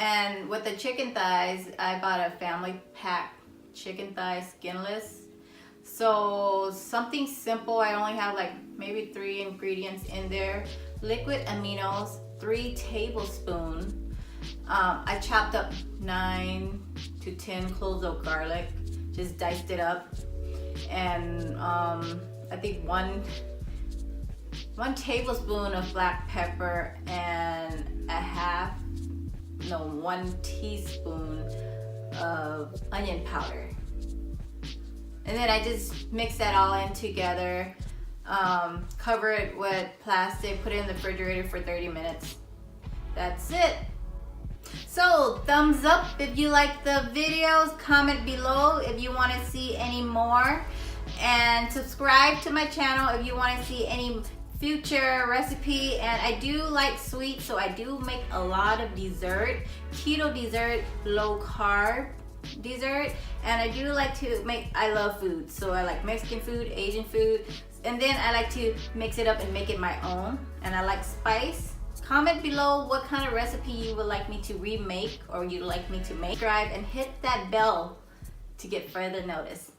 And with the chicken thighs, I bought a family pack chicken thighs skinless. So something simple. I only have like maybe 3 ingredients in there. Liquid Aminos, 3 tablespoons. I chopped up 9 to 10 cloves of garlic, just diced it up, and I think one tablespoon of black pepper and 1 teaspoon of onion powder. And then I just mix that all in together, cover it with plastic, put it in the refrigerator for 30 minutes. That's it. So thumbs up if you like the videos, comment below if you want to see any more, and subscribe to my channel if you want to see any future recipe. And I do like sweet, so I do make a lot of dessert, keto dessert, low carb dessert, and I do like to make, I love food, so I like Mexican food, Asian food, and then I like to mix it up and make it my own, and I like spice. Comment below what kind of recipe you would like me to remake or you'd like me to make. Subscribe and hit that bell to get further notice.